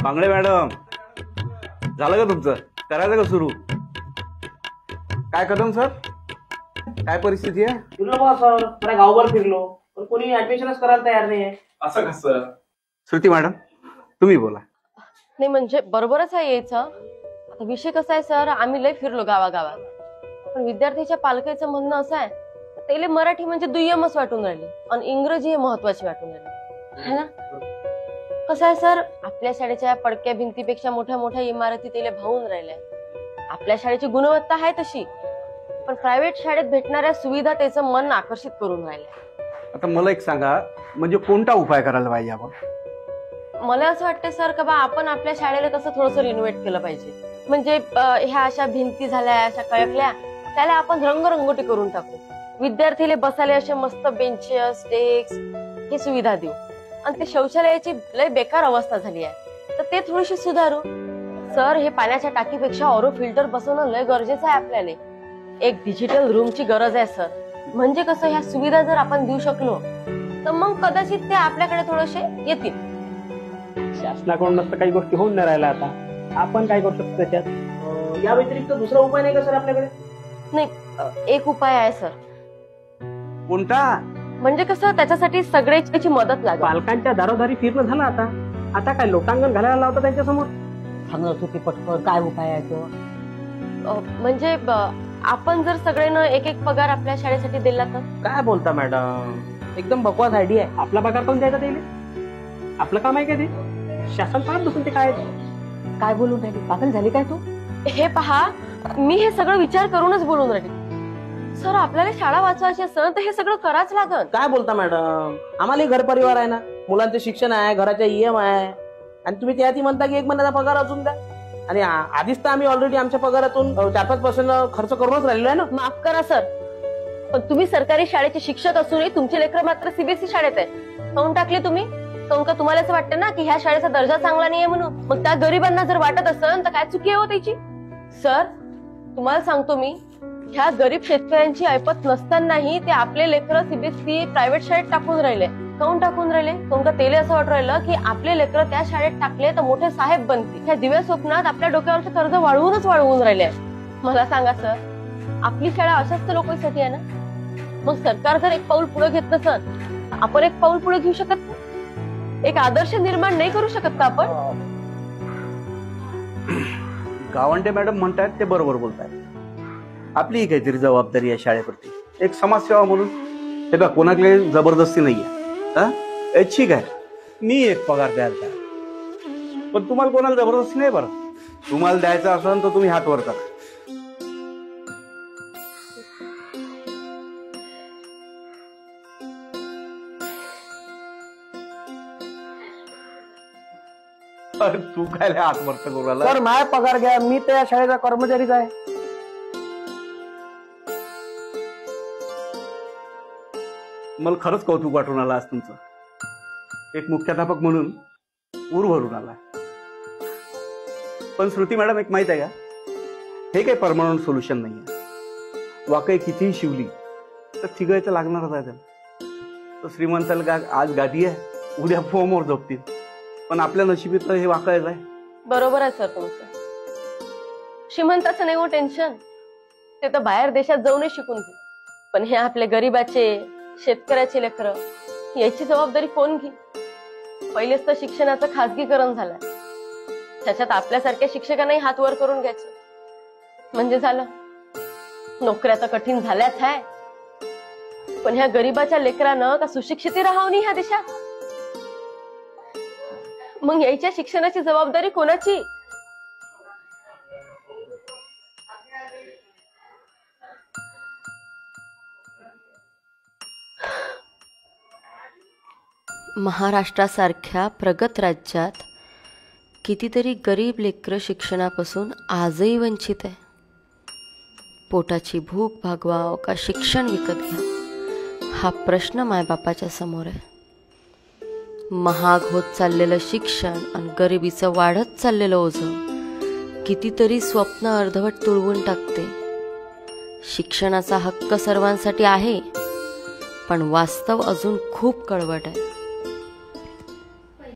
बांगडे madam, झालं का तुमचं? करायचं का सुरू? काय कदम सर, काय परिस्थिती आहे? सर मला गावभर फिरलो पण कोणी ऍडमिशनच करायला तयार नाहीये. असं कसं? श्रुती मॅडम तुम्ही बोला. नाही म्हणजे बरोबरच आहे यायचं. आता विषय कसा आहे सर, आम्ही लय फिरलो गावागावात, पण विद्यार्थ्याच्या पालकाचं म्हणणं असं आहे त्याला मराठी म्हणजे दुय्यमच वाटून राहिली आणि इंग्रजी हे महत्वाची वाटून राहिली है ना. कसं आहे सर, आपल्या शाळेच्या पडक्या भिंतीपेक्षा मोठ्या मोठ्या इमारती त्याला भावून राहिल्या. आपल्या शाळेची गुणवत्ता आहे तशी, पण प्रायव्हेट शाळेत भेटणाऱ्या सुविधा त्याचं मन आकर्षित करून राहिल्या. आता मला एक सांगा, म्हणजे कोणता उपाय करायला पाहिजे आपण? मला असं वाटतं सर का बा आपण आपल्या शाळेला तसं थोडंसं रिनोव्हेट केलं पाहिजे. म्हणजे ह्या अशा भिंती झाल्या, अशा कळकल्या, त्याला आपण रंगरंगोटी करून टाकू. विद्यार्थीले बसायला असे मस्त बेंचेस, डेस्क ही सुविधा देऊ. आणि ते शौचालयाची लय बेकार अवस्था झाली आहे, तर ते थोडीशी सुधारू. सर हे पाण्याच्या टाकीपेक्षा ऑरो फिल्टर बसवणं लय गरजेचं आहे आपल्याला. एक डिजिटल रूमची गरज आहे सर. म्हणजे कसं, ह्या सुविधा जर आपण देऊ शकलो तर मग कदाचित ते आपल्याकडे थोडेसे येतील. शासनाकडून नसतं काही गोष्टी होऊन नाही राहिल्या, आता आपण काय करू शकतो त्याच्यात? या व्यतिरिक्त दुसरा उपाय नाही का सर आपल्याकडे? नाही, एक उपाय आहे सर. कोणता? म्हणजे कसं, त्याच्यासाठी सगळ्याची मदत लागेल. पालकांच्या दारोदारी फिरणं झालं आता काय लोटांगण घालायला लावतं त्यांच्यासमोर? सांगत होते पटकन काय उपाय आहे तो? म्हणजे आपण जर सगळ्यांना एक एक पगार आपल्या शाळेसाठी दिला तर? काय बोलता मॅडम, एकदम बकवास आयडिया आहे. आपला पगार पण द्यायचा त्याला? आपलं काम आहे का ते? शासन पाहत बसून ते काय बोलून राहिली? पागल झाली काय तू? हे पहा, मी हे सगळं विचार करूनच बोलून राहिली. सर आपल्याला शाळा वाचवायची असेल तर हे सगळं करावंच लागल. काय बोलता मॅडम, आम्हाला घर परिवार आहे ना, मुलांचे शिक्षण आहे, घराच्या EM आहे, आणि तुम्ही त्यात म्हणता की 1 महिन्याचा पगार अजून द्या. आणि आधीच तर आम्ही ऑलरेडी आमच्या पगारातून 4-5% खर्च करूनच राहिलो आहे ना. माफ करा सर, पण तुम्ही सरकारी शाळेचे शिक्षक असूनही तुमचे लेकरं मात्र CBSE शाळेत आहे. काऊन टाकले तुम्ही? काऊन का तुम्हाला असं वाटतं ना की ह्या शाळेचा दर्जा चांगला नाहीये म्हणून? मग त्या गरिबांना जर वाटत असेल तर काय चुकी आहे हो त्याची? सर तुम्हाला सांगतो मी, ह्या गरीब शेतकऱ्यांची ऐपत नसतानाही ते आपले लेकरं CBSE प्रायव्हेट शाळेत टाकून राहिले. काऊन टाकून राहिले? काऊन का तेले असं वाटू राहिलं की आपले लेकरं त्या शाळेत टाकले तर मोठे साहेब बनतील. ह्या दिव्या स्वप्नात आपल्या डोक्यावरचं कर्ज वाढवून राहिले. मला सांगा सर, आपली शाळा अशाच लोकांसाठी आहे ना? मग सरकार जर एक पाऊल पुढे घेत नसेल, आपण एक पाऊल पुढे घेऊ शकत नाही? एक आदर्श निर्माण नाही करू शकत का आपण? गावंडे मॅडम म्हणतायत ते बरोबर बोलतायत. आपली काहीतरी जबाबदारी आहे शाळेप्रती, एक समाजसेवा म्हणून. हे बघा, कोणाकडे जबरदस्ती नाहीये. ठीक आहे, मी एक पगार द्यायला तयार, पण तुम्हाला कोणाला जबरदस्ती नाही. बरं, तुम्हाला द्यायचं असेल तर तुम्ही हात वर करा. तू काय हात वर करू राहिला? सर माझा पगार घ्या, मी त्या शाळेचा कर्मचारीच आहे. मला खरंच कौतुक वाटून आलं आज तुमचं. एक मुख्याध्यापक म्हणून ऊर भरून आला. पण श्रुती मॅडम, एक माहित आहे का, हे काही परमनंट सोल्युशन नाहीये. वाकई कितीही शिवली तर थिगायचं लागणारच आहे त्याला. तर श्रीमंताला आज गादी आहे, उद्या फोमवर झोपतील, पण आपल्या नशिबीत हे वाकायचं आहे. बरोबर आहे सर तुमचं. श्रीमंताचं नाही हो टेन्शन, ते तर बाहेर देशात जाऊनच शिकून घेऊ. पण हे आपले गरीबाचे, शेतकऱ्याचे लेकरं, याची जबाबदारी कोण घे? पहिलेच तर शिक्षणाचं खाजगीकरण झालंय, त्याच्यात आपल्यासारख्या शिक्षकांनाही हात वर करून घ्यायचं म्हणजे झालं. नोकऱ्या तर कठीण झाल्याच आहे, पण ह्या गरीबाच्या लेकरानं का सुशिक्षित राहावं नाही ह्या देशात? मग यायच्या शिक्षणाची जबाबदारी कोणाची? महाराष्ट्रासारख्या प्रगत राज्यात कितीतरी गरीब लेकरं शिक्षणापासून आजही वंचित आहे. पोटाची भूक भागवाव का शिक्षण विकत घ्या, हा प्रश्न मायबापाच्या समोर आहे. महाग होत चाललेलं शिक्षण आणि गरिबीचं वाढत चाललेलं ओझं कितीतरी स्वप्न अर्धवट तुळवून टाकते. शिक्षणाचा हक्क सर्वांसाठी आहे, पण वास्तव अजून खूप कळवट आहे.